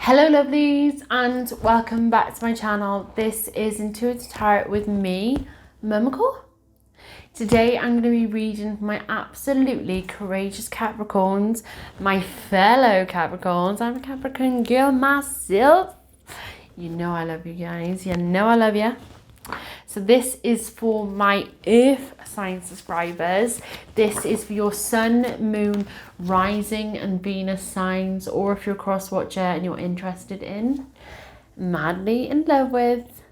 Hello lovelies and welcome back to my channel. This is Untitled Chapter with me, Momma Core. Today I'm going to be reading my absolutely courageous Capricorns, my fellow Capricorns. I'm a Capricorn girl myself. You know I love you guys. You know I love you. So this is for my Earth sign subscribers. This is for your Sun, Moon, Rising and Venus signs, or if you're a cross watcher and you're interested in, madly in love with,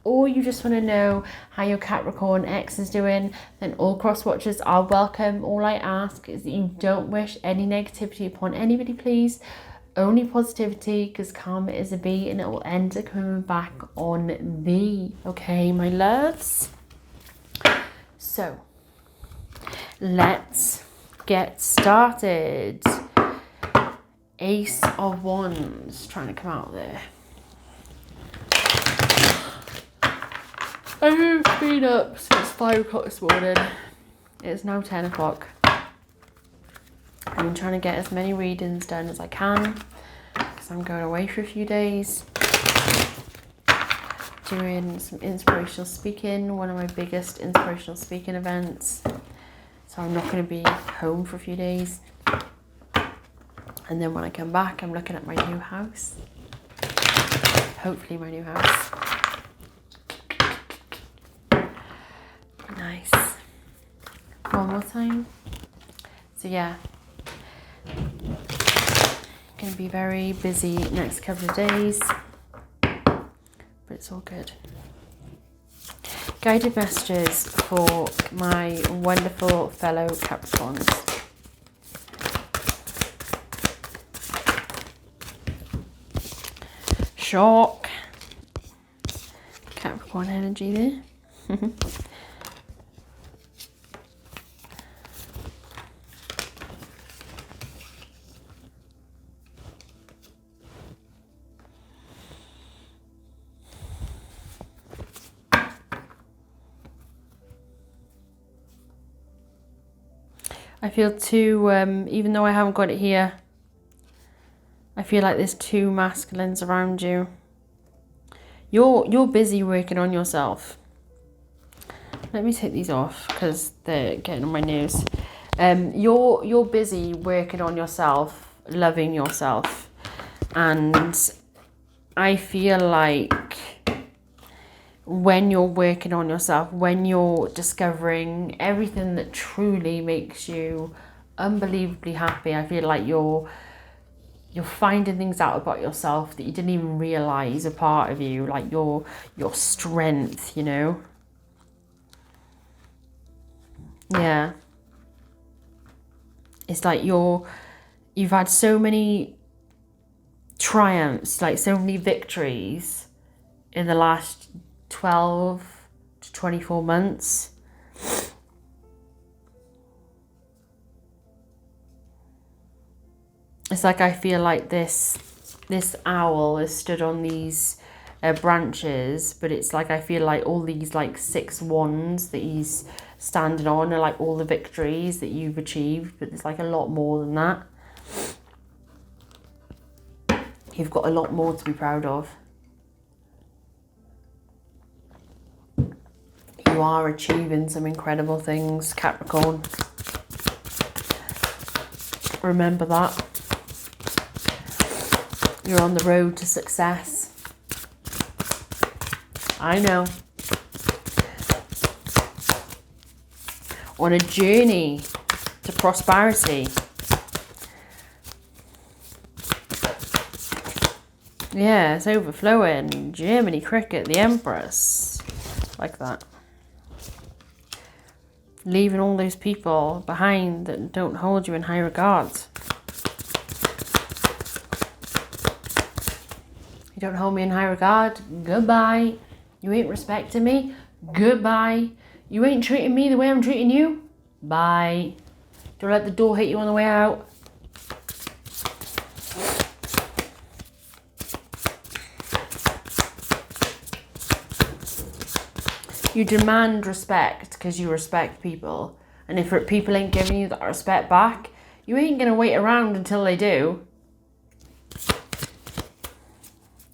or you just want to know how your Capricorn X is doing, then all cross watchers are welcome. All I ask is that you don't wish any negativity upon anybody, please. Only positivity, because karma is a bee and it will end up coming back on thee. Okay, my loves? So, let's get started. Ace of Wands trying to come out there. I've been up since 5 o'clock this morning. It's now 10 o'clock. I'm trying to get as many readings done as I can because I'm going away for a few days. Doing some inspirational speaking, one of my biggest inspirational speaking events. So I'm not going to be home for a few days. And then when I come back, I'm looking at my new house. Hopefully my new house. Nice. One more time. So yeah. Going to be very busy next couple of days, but it's all good. Guided messages for my wonderful fellow Capricorns. Shock. Capricorn energy there. I feel two, even though I haven't got it here, I feel like there's two masculines around you. You're busy working on yourself. Let me take these off because they're getting on my nerves. You're busy working on yourself, loving yourself, and I feel like when you're working on yourself, when you're discovering everything that truly makes you unbelievably happy, I feel like you're finding things out about yourself that you didn't even realize are part of you, like your strength, you know. Yeah, it's like you've had so many triumphs, like so many victories in the last 12 to 24 months. It's like I feel like this owl has stood on these branches, but it's like I feel like all these like 6 wands that he's standing on are like all the victories that you've achieved, but there's like a lot more than that. You've got a lot more to be proud of. You are achieving some incredible things, Capricorn. Remember that. You're on the road to success. I know. On a journey to prosperity. Yeah, it's overflowing. Germany cricket, the Empress. Like that. Leaving all those people behind that don't hold you in high regards. You don't hold me in high regard? Goodbye. You ain't respecting me? Goodbye. You ain't treating me the way I'm treating you? Bye. Don't let the door hit you on the way out. You demand respect because you respect people. And if people ain't giving you that respect back, you ain't going to wait around until they do.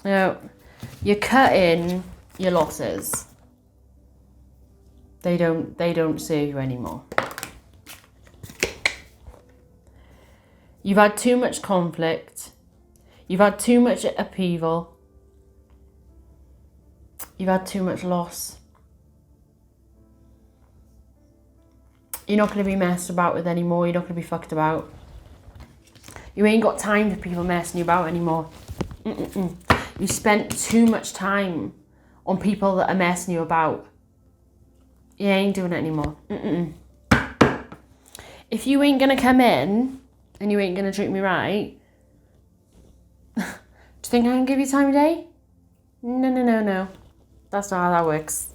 You know, you're cutting your losses. They don't serve you anymore. You've had too much conflict. You've had too much upheaval. You've had too much loss. You're not going to be messed about with anymore. You're not going to be fucked about. You ain't got time for people messing you about anymore. You spent too much time on people that are messing you about. You ain't doing it anymore. If you ain't going to come in and you ain't going to treat me right, do you think I can give you time of day? No. That's not how that works.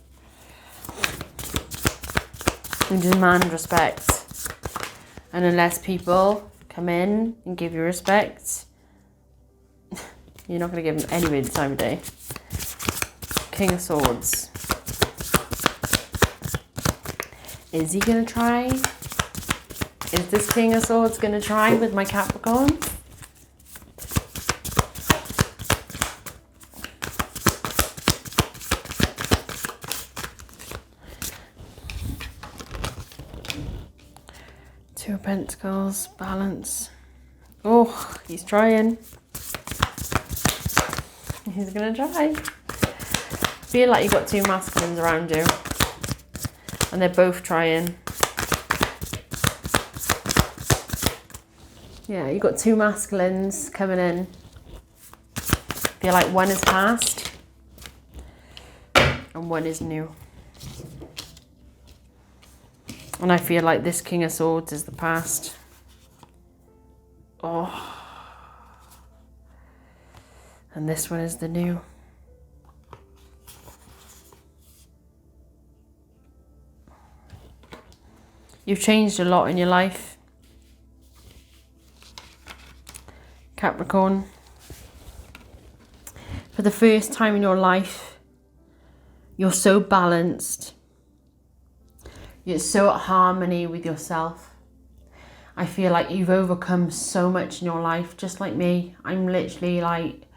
You demand respect. And unless people come in and give you respect, you're not going to give them anybody the time of day. King of Swords. Is he going to try? Is this King of Swords going to try with my Capricorn? Two of Pentacles, balance. Oh, he's trying. He's going to try. Feel like you've got two masculines around you. And they're both trying. Yeah, you've got two masculines coming in. Feel like one is past and one is new. And I feel like this King of Swords is the past. Oh. And this one is the new. You've changed a lot in your life, Capricorn. For the first time in your life, you're so balanced. You're so at harmony with yourself. I feel like you've overcome so much in your life, just like me. I'm literally like...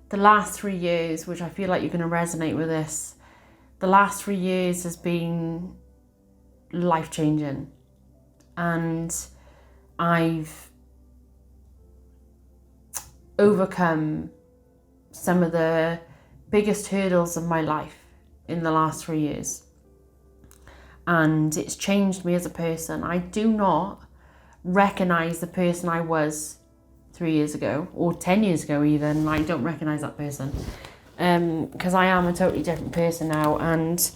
The last 3 years, which I feel like you're going to resonate with this, the last 3 years has been life-changing. And I've overcome some of the biggest hurdles of my life in the last 3 years. And it's changed me as a person. I do not recognize the person I was 3 years ago, or 10 years ago even. I don't recognize that person. Because I am a totally different person now. And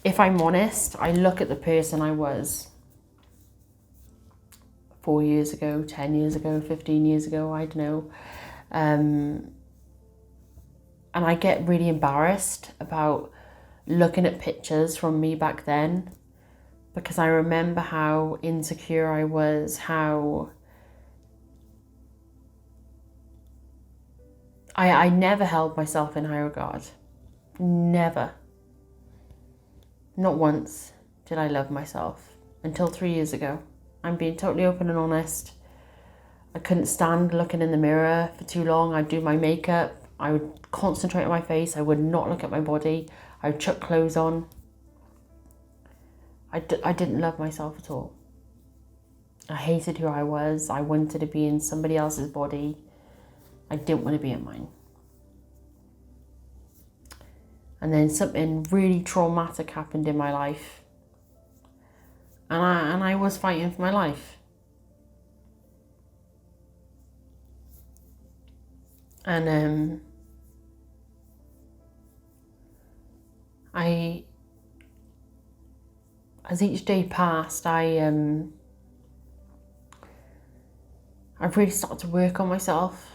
if I'm honest, I look at the person I was 4 years ago, 10 years ago, 15 years ago, I don't know. And I get really embarrassed about looking at pictures from me back then, because I remember how insecure I was, how I never held myself in high regard. Never. Not once did I love myself until 3 years ago. I'm being totally open and honest. I couldn't stand looking in the mirror for too long. I'd do my makeup. I would concentrate on my face. I would not look at my body. I would chuck clothes on. I didn't love myself at all. I hated who I was. I wanted to be in somebody else's body. I didn't want to be in mine. And then something really traumatic happened in my life. And I was fighting for my life. And as each day passed, I've really started to work on myself.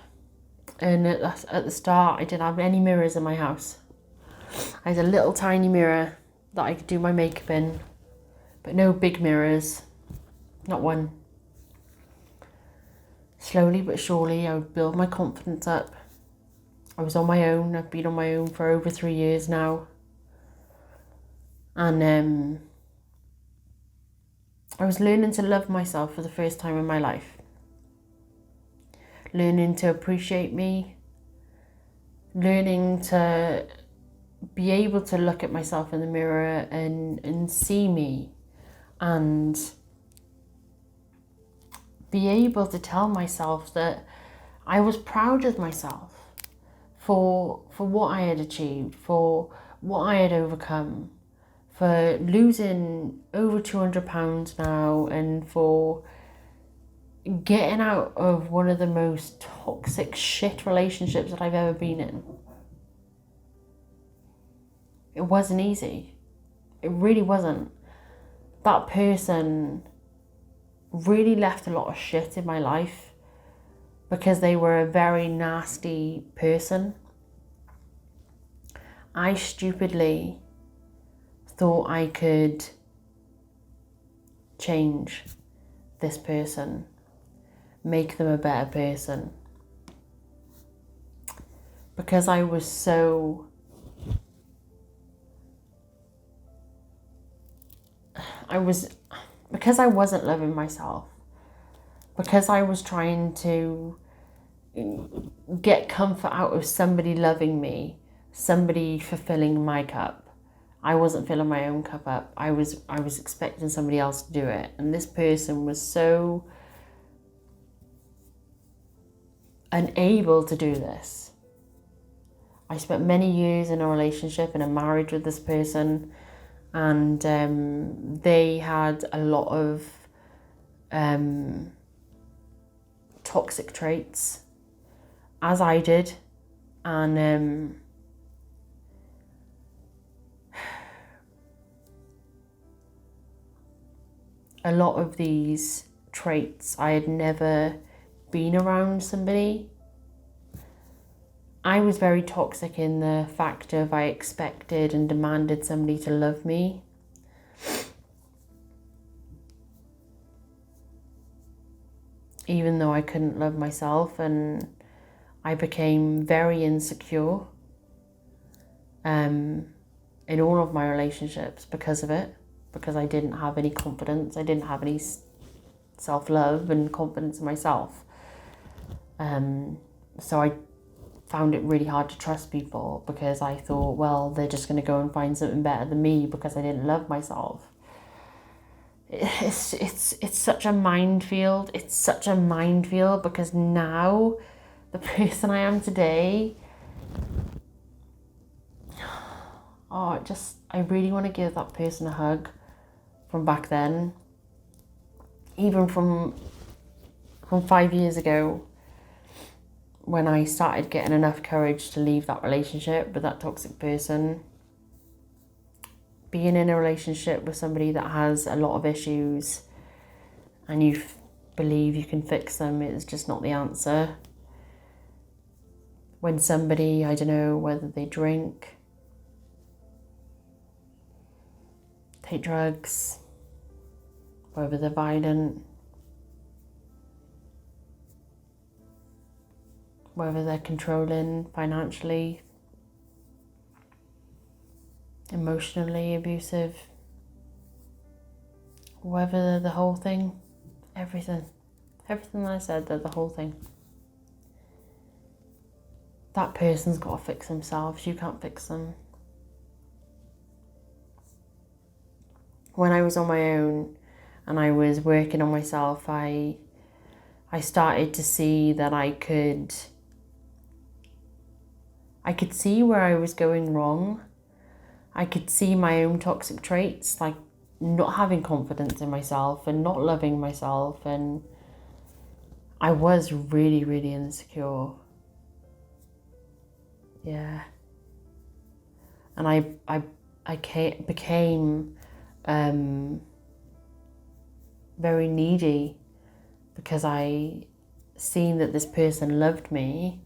And at the start, I didn't have any mirrors in my house. I had a little tiny mirror that I could do my makeup in, but no big mirrors, not one. Slowly but surely, I would build my confidence up. I was on my own. I've been on my own for over 3 years now. And I was learning to love myself for the first time in my life. Learning to appreciate me. Learning to be able to look at myself in the mirror and see me. And be able to tell myself that I was proud of myself for what I had achieved, for what I had overcome, for losing over 200 pounds now, and for getting out of one of the most toxic shit relationships that I've ever been in. It wasn't easy. It really wasn't. That person really left a lot of shit in my life because they were a very nasty person. I stupidly thought I could change this person, make them a better person, because I was so because I wasn't loving myself, because I was trying to get comfort out of somebody loving me, somebody fulfilling my cup. I wasn't filling my own cup up. I was expecting somebody else to do it. And this person was so unable to do this. I spent many years in a relationship, in a marriage with this person, and they had a lot of toxic traits, as I did, and a lot of these traits, I had never been around somebody. I was very toxic in the fact of I expected and demanded somebody to love me. Even though I couldn't love myself, and I became very insecure in all of my relationships because of it, because I didn't have any confidence. I didn't have any self-love and confidence in myself. So I found it really hard to trust people because I thought, well, they're just going to go and find something better than me because I didn't love myself. It's such a minefield. It's such a minefield because now the person I am today, I really want to give that person a hug from back then, even from 5 years ago, when I started getting enough courage to leave that relationship with that toxic person. Being in a relationship with somebody that has a lot of issues and you believe you can fix them is just not the answer. When somebody, I don't know, whether they drink, take drugs, whether they're violent, whether they're controlling financially, emotionally abusive, whether they're the whole thing, everything that I said, they're the whole thing. That person's got to fix themselves. You can't fix them. When I was on my own and I was working on myself, I started to see that I could see where I was going wrong. I could see my own toxic traits, like not having confidence in myself and not loving myself, and I was really, really insecure. Yeah. And I became very needy because I seen that this person loved me,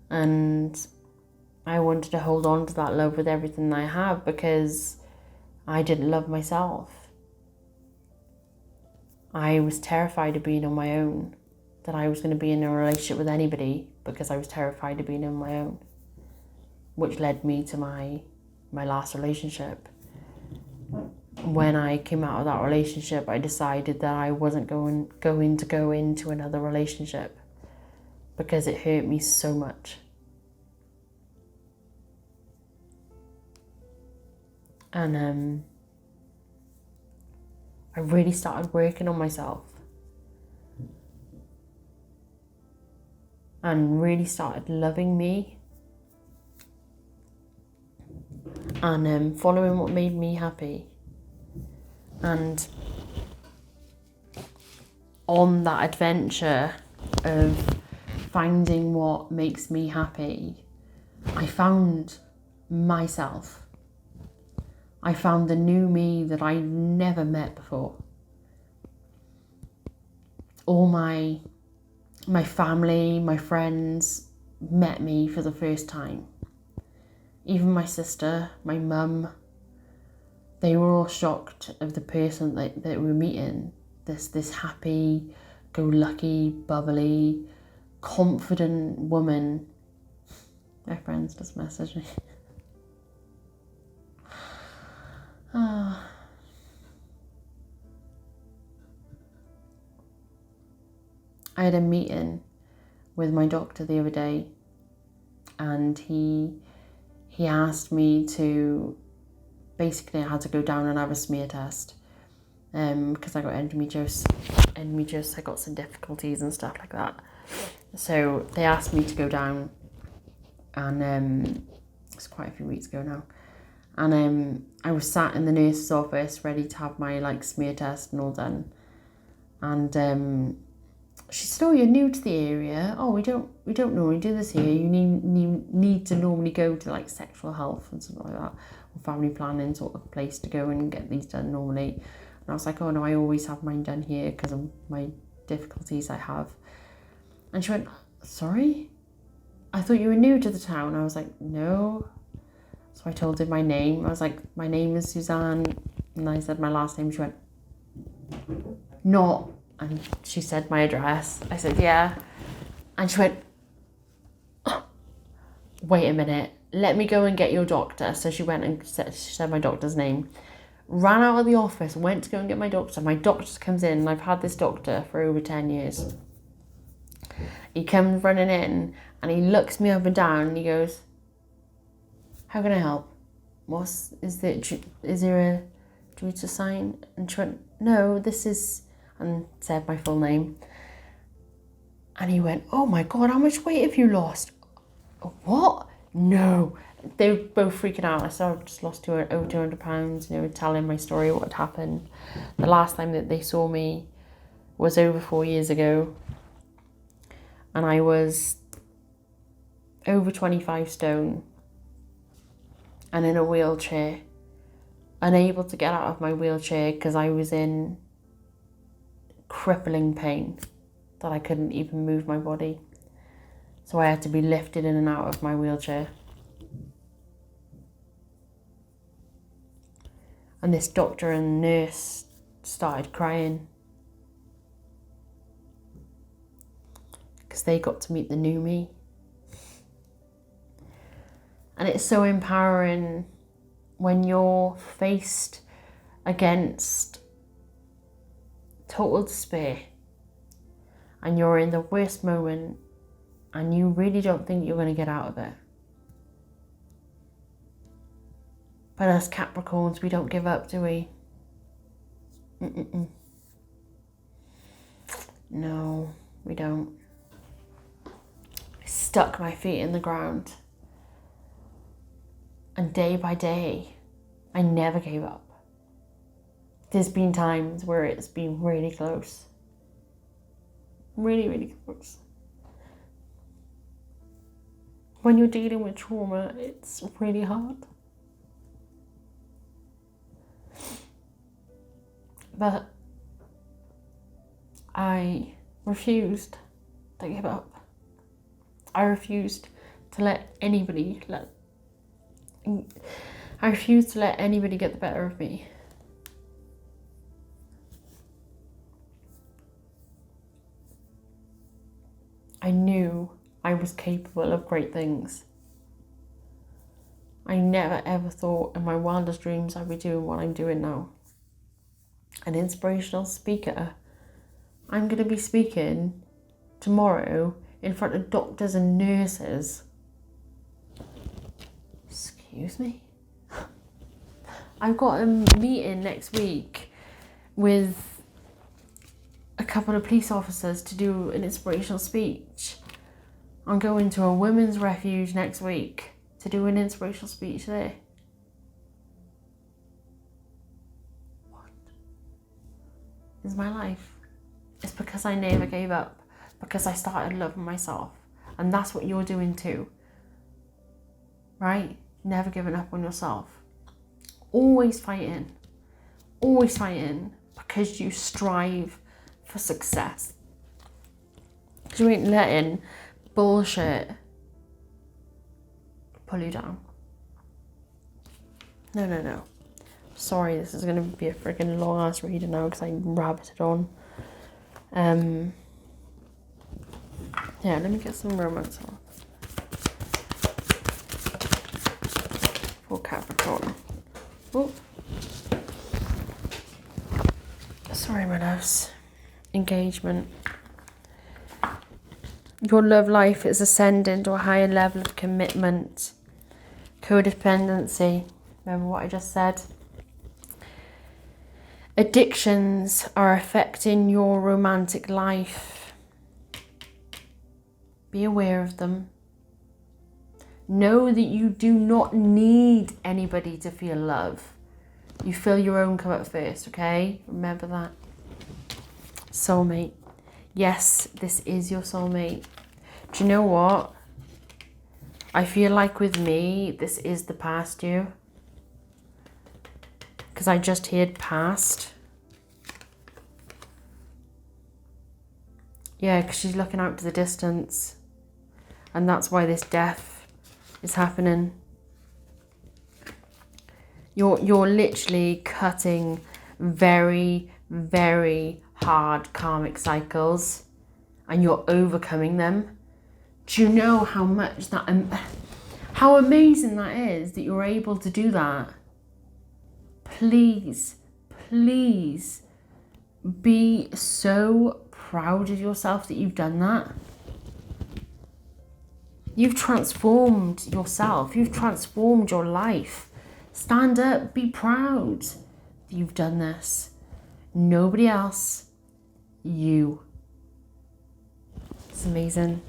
and I wanted to hold on to that love with everything I have because I didn't love myself. I was terrified of being on my own, that I was going to be in a relationship with anybody because I was terrified of being on my own, which led me to my last relationship. when I came out of that relationship, I decided that I wasn't going to go into another relationship because it hurt me so much. And I really started working on myself and really started loving me and following what made me happy. And on that adventure of finding what makes me happy, I found myself. I found the new me that I never met before. All my family, my friends met me for the first time. Even my sister, my mum, they were all shocked of the person that we were meeting. This happy, go lucky, bubbly, confident woman. My friends just messaged me. I had a meeting with my doctor the other day, and he asked me to, basically I had to go down and have a smear test because I got endometriosis, I got some difficulties and stuff like that. So they asked me to go down, and it's quite a few weeks ago now. And I was sat in the nurse's office ready to have my smear test and all done. And she said, "Oh, you're new to the area. Oh, we don't normally do this here. You need to normally go to sexual health and something like that, or family planning sort of place to go and get these done normally." And I was like, "Oh no, I always have mine done here because of my difficulties I have." And she went, "Sorry? I thought you were new to the town." I was like, "No." So I told her my name. I was like, "My name is Suzanne." And I said my last name. She went, "Not." And she said my address. I said, "Yeah." And she went, "Oh, wait a minute. Let me go and get your doctor." So she went and she said my doctor's name. Ran out of the office, went to go and get my doctor. My doctor comes in, and I've had this doctor for over 10 years. He comes running in, and he looks me up and down, and he goes, "How can I help? Is there a, do we to sign?" And she went, "No, this is," and said my full name. And he went, "Oh my God, how much weight have you lost?" "What? No." They were both freaking out. I said, "I've just lost over 200 pounds, telling my story, what had happened. The last time that they saw me was over 4 years ago. And I was over 25 stone and in a wheelchair, unable to get out of my wheelchair because I was in crippling pain that I couldn't even move my body. So I had to be lifted in and out of my wheelchair. And this doctor and nurse started crying because they got to meet the new me. And it's so empowering when you're faced against total despair and you're in the worst moment and you really don't think you're going to get out of it. But as Capricorns, we don't give up, do we? No, we don't. I stuck my feet in the ground. And day by day, I never gave up. There's been times where it's been really close. Really, really close. When you're dealing with trauma, it's really hard. But I refused to give up. I refused to let anybody get the better of me. I knew I was capable of great things. I never ever thought in my wildest dreams I'd be doing what I'm doing now. an inspirational speaker. I'm going to be speaking tomorrow in front of doctors and nurses. Excuse me? I've got a meeting next week with a couple of police officers to do an inspirational speech. I'm going to a women's refuge next week to do an inspirational speech there. What is my life? It's because I never gave up, because I started loving myself. And that's what you're doing too, right? Never giving up on yourself. Always fighting, because you strive for success. Because you ain't letting bullshit pull you down. No. Sorry, this is going to be a freaking long ass reader now because I rabbited on. Yeah, let me get some romance on. For Capricorn. Oh. Sorry, my loves. Engagement. Your love life is ascending to a higher level of commitment. Codependency. Remember what I just said? Addictions are affecting your romantic life. Be aware of them. Know that you do not need anybody to feel love. You fill your own cup first, okay? Remember that. Soulmate. Yes, this is your soulmate. Do you know what? I feel like with me, this is the past you. Because I just heard past. Yeah, because she's looking out to the distance. And that's why this death is happening. You're literally cutting very, very hard karmic cycles. And you're overcoming them. Do you know how much that... how amazing that is that you're able to do that? Please, please be so proud of yourself that you've done that. You've transformed yourself. You've transformed your life. Stand up, be proud that you've done this. Nobody else, you. It's amazing.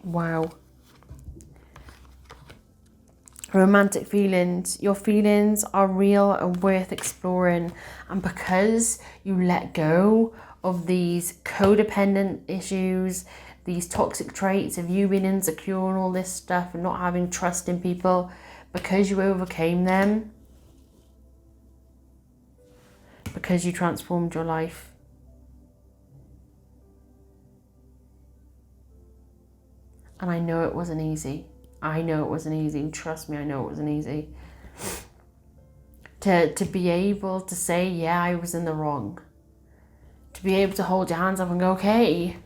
Wow. Romantic feelings. Your feelings are real and worth exploring. And because you let go of these codependent issues, these toxic traits of you being insecure and all this stuff and not having trust in people, because you overcame them, because you transformed your life, and I know it wasn't easy. I know it wasn't easy, and trust me, I know it wasn't easy. To be able to say, yeah, I was in the wrong. To be able to hold your hands up and go, okay,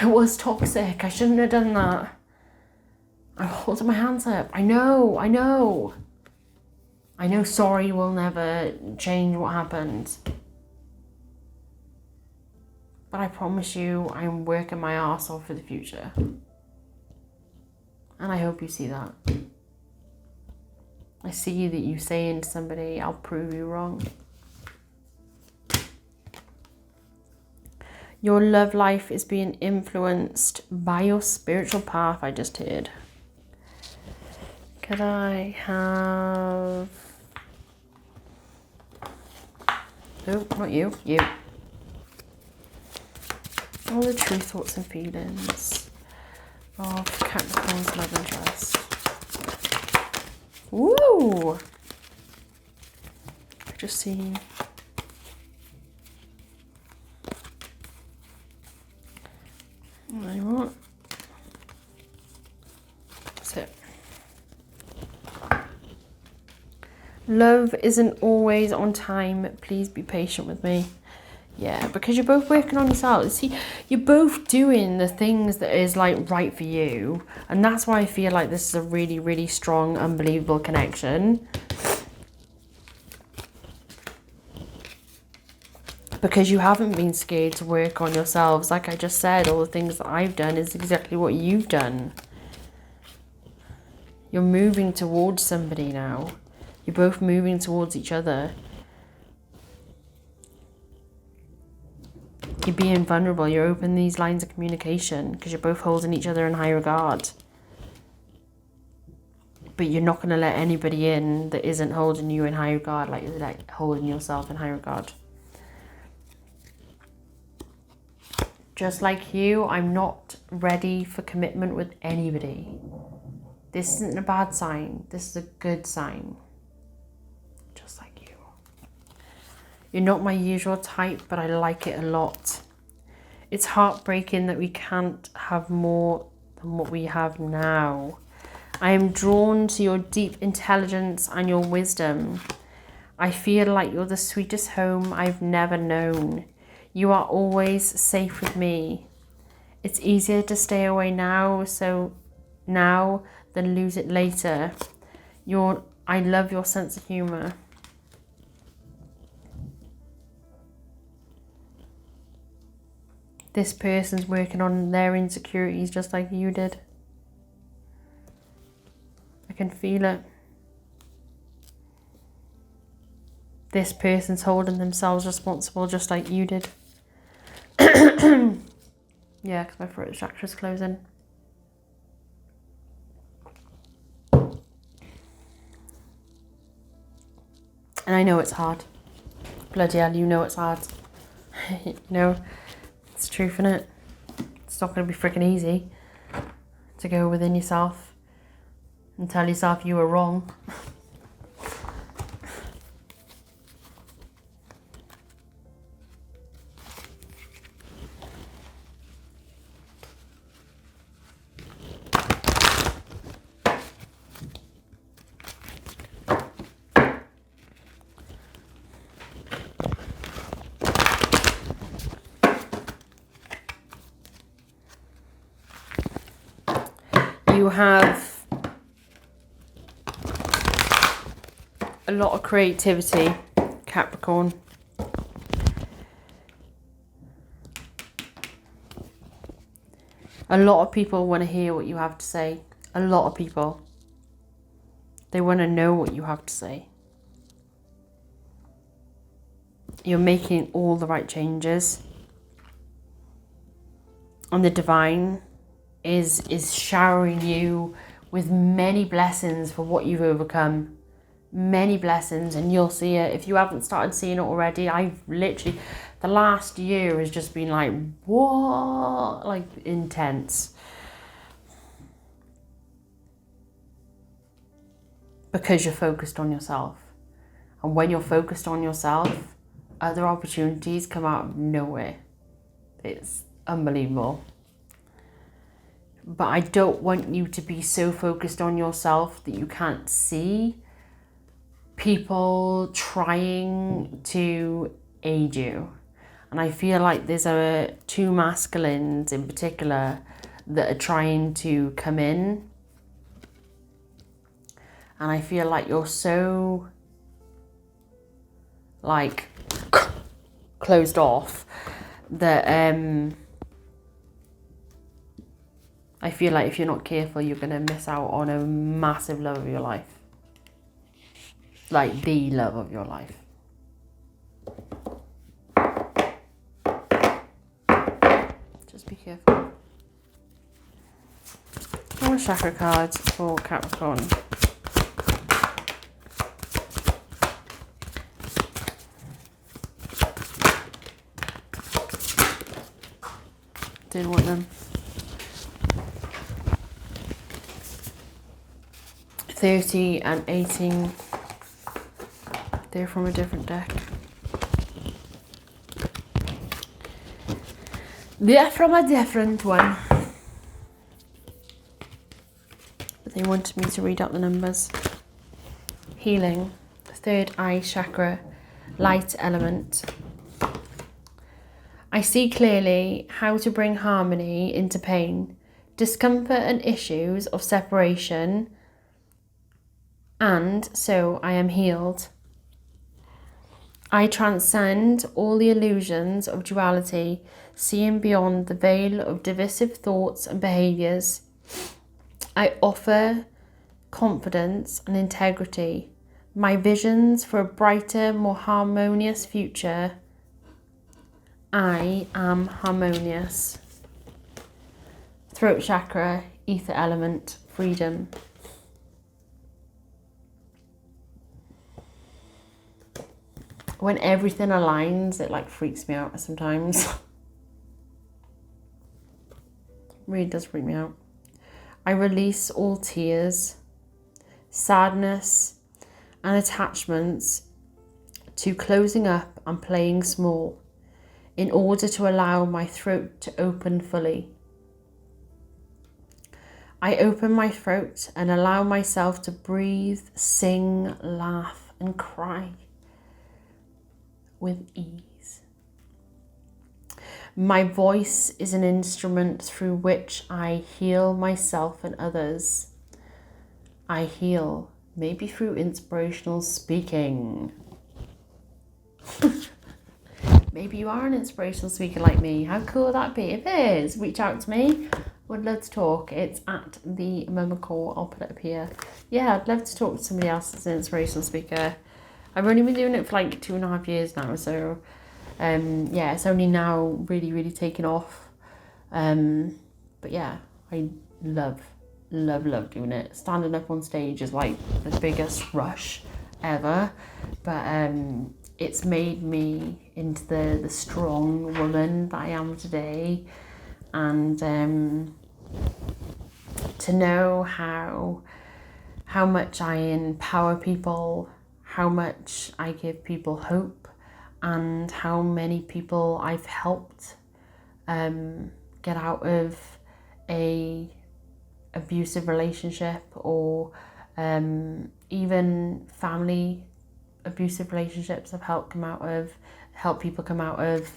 I was toxic. I shouldn't have done that. I'm holding my hands up. I know. I know sorry will never change what happened. But I promise you, I'm working my arse off for the future. And I hope you see that. I see that you saying to somebody, I'll prove you wrong. Your love life is being influenced by your spiritual path, I just heard. Could I have... No, not you. You. All the true thoughts and feelings of Capricorn's love interest. Woo! I've just seen... What? That's it. Love isn't always on time. Please be patient with me. Yeah, because you're both working on yourselves. See, you're both doing the things that is like right for you. And that's why I feel like this is a really, really strong, unbelievable connection. because you haven't been scared to work on yourselves. Like I just said, all the things that I've done is exactly what you've done. You're moving towards somebody now. You're both moving towards each other. You're being vulnerable. You're opening these lines of communication because you're both holding each other in high regard. But you're not going to let anybody in that isn't holding you in high regard, like you're like holding yourself in high regard. Just like you, I'm not ready for commitment with anybody. This isn't a bad sign. This is a good sign. Just like you. You're not my usual type, but I like it a lot. It's heartbreaking that we can't have more than what we have now. I am drawn to your deep intelligence and your wisdom. I feel like you're the sweetest home I've never known. You are always safe with me. It's easier to stay away now than lose it later. I love your sense of humour. This person's working on their insecurities just like you did. I can feel it. This person's holding themselves responsible just like you did. Yeah, because my throat chakra's closing. And I know it's hard. Bloody hell, you know it's hard. You know, it's the truth, innit? It's not going to be freaking easy to go within yourself and tell yourself you were wrong. You have a lot of creativity, Capricorn. A lot of people want to hear what you have to say. A lot of people. They want to know what you have to say. You're making all the right changes. And the divine is showering you with many blessings for what you've overcome. Many blessings, and you'll see it. If you haven't started seeing it already, I've literally, the last year has just been like, what? Like intense. Because you're focused on yourself. And when you're focused on yourself, other opportunities come out of nowhere. It's unbelievable. But I don't want you to be so focused on yourself that you can't see people trying to aid you. And I feel like there's two masculines in particular that are trying to come in. And I feel like you're so like closed off that I feel like if you're not careful, you're going to miss out on a massive love of your life. Like the love of your life. Just be careful. More chakra cards for Capricorn. Didn't want them. 30 and 18. They're from a different deck. They're from a different one. But they wanted me to read out the numbers. Healing, third eye chakra, light element. I see clearly how to bring harmony into pain, discomfort and issues of separation, and so I am healed. I transcend all the illusions of duality, seeing beyond the veil of divisive thoughts and behaviours. I offer confidence and integrity, my visions for a brighter, more harmonious future. I am harmonious. Throat chakra, ether element, freedom. When everything aligns, it like freaks me out sometimes. Really does freak me out. I release all tears, sadness, and attachments to closing up and playing small in order to allow my throat to open fully. I open my throat and allow myself to breathe, sing, laugh, and cry with ease. My voice is an instrument through which I heal myself and others. I heal, maybe through inspirational speaking. Maybe you are an inspirational speaker like me. How cool would that be? If it is, reach out to me. Would love to talk. It's at the Momma Core. I'll put it up here. Yeah, I'd love to talk to somebody else that's an inspirational speaker. I've only been doing it for like 2.5 years now, so yeah, it's only now really taken off. But yeah, I love doing it. Standing up on stage is like the biggest rush ever, but it's made me into the strong woman that I am today. And to know how much I empower people, how much I give people hope, and how many people I've helped get out of a abusive relationship, or even family abusive relationships I've helped people come out of,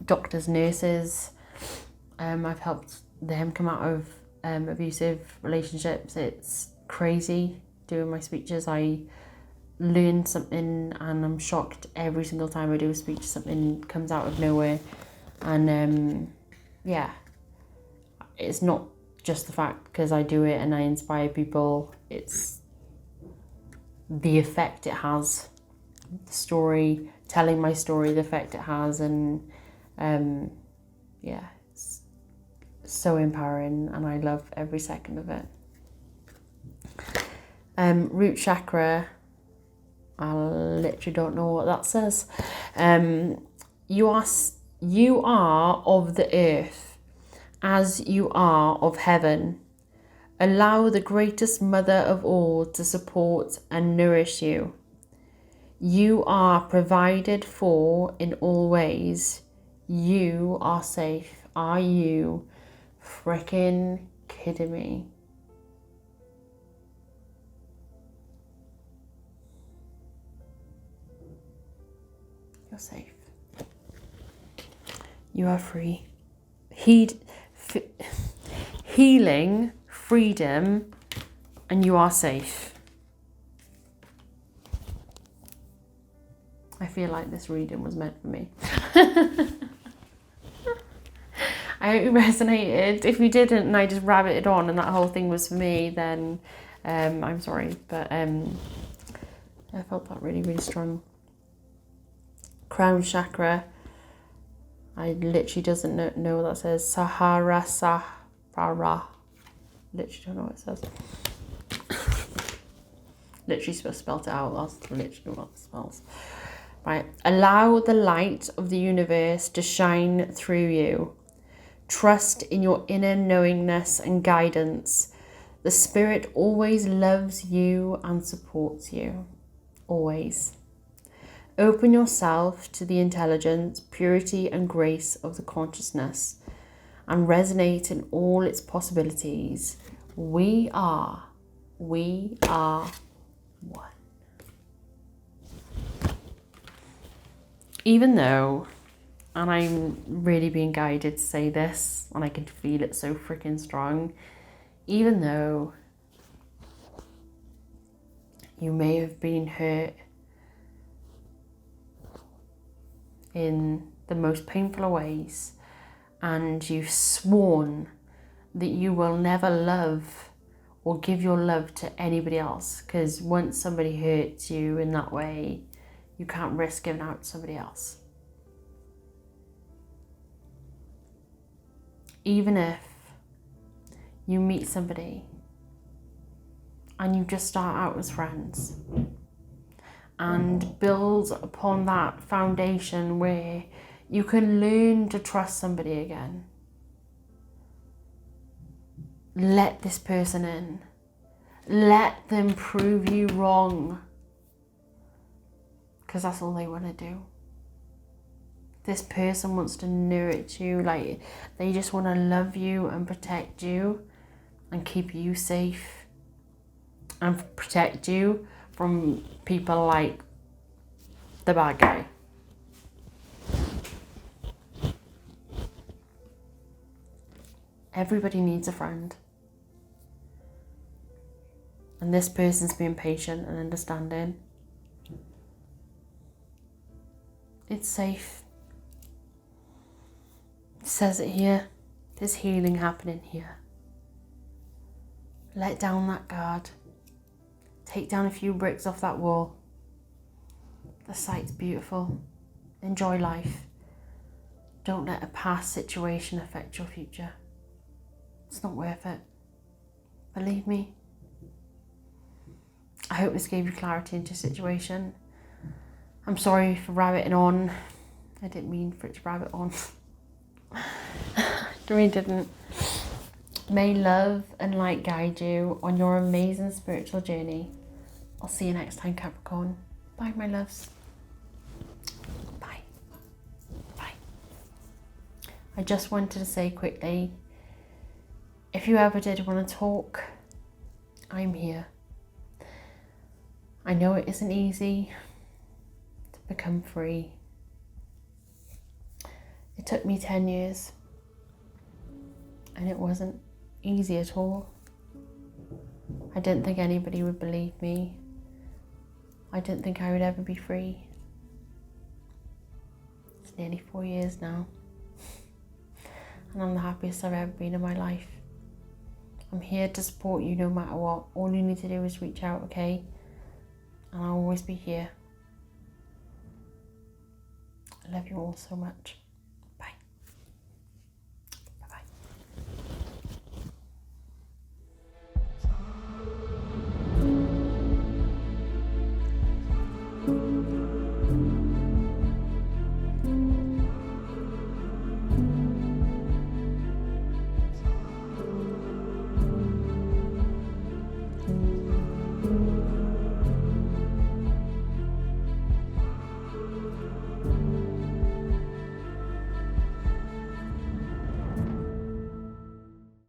doctors, nurses, I've helped them come out of abusive relationships. It's crazy doing my speeches. I learn something and I'm shocked every single time I do a speech. Something comes out of nowhere, and yeah, it's not just the fact because I do it and I inspire people. It's the effect it has, the story, telling my story, the effect it has, and yeah, it's so empowering and I love every second of it. Root chakra, I literally don't know what that says. You are of the earth as you are of heaven. Allow the greatest mother of all to support and nourish you. You are provided for in all ways. You are safe. Are you freaking kidding me? You're safe. You are free. Healing, freedom, and you are safe. I feel like this reading was meant for me. I hope you resonated. If you didn't and I just rabbited on and that whole thing was for me, then I'm sorry. But I felt that really strong. Crown chakra. I literally doesn't know what that says. Sahara. Literally don't know what it says. Literally spelled it out. That's literally what it spells. Right. Allow the light of the universe to shine through you. Trust in your inner knowingness and guidance. The spirit always loves you and supports you. Always. Open yourself to the intelligence, purity, and grace of the consciousness and resonate in all its possibilities. We are one. Even though, and I'm really being guided to say this, and I can feel it so freaking strong, even though you may have been hurt in the most painful ways, and you've sworn that you will never love or give your love to anybody else, because once somebody hurts you in that way, you can't risk giving out to somebody else. Even if you meet somebody and you just start out as friends and build upon that foundation where you can learn to trust somebody again, let this person in. Let them prove you wrong, because that's all they want to do. This person wants to nurture you, like they just want to love you and protect you and keep you safe and protect you from people like the bad guy. Everybody needs a friend. And this person's being patient and understanding. It's safe. It says it here. There's healing happening here. Let down that guard. Take down a few bricks off that wall. The sight's beautiful. Enjoy life. Don't let a past situation affect your future. It's not worth it. Believe me. I hope this gave you clarity into the situation. I'm sorry for rabbiting on. I didn't mean for it to rabbit on. I really didn't. May love and light guide you on your amazing spiritual journey. I'll see you next time, Capricorn. Bye, my loves. Bye. Bye. I just wanted to say quickly, if you ever did want to talk, I'm here. I know it isn't easy to become free. It took me 10 years and it wasn't easy at all. I didn't think anybody would believe me. I didn't think I would ever be free. It's nearly 4 years now and I'm the happiest I've ever been in my life. I'm here to support you no matter what. All you need to do is reach out, okay? And I'll always be here. I love you all so much.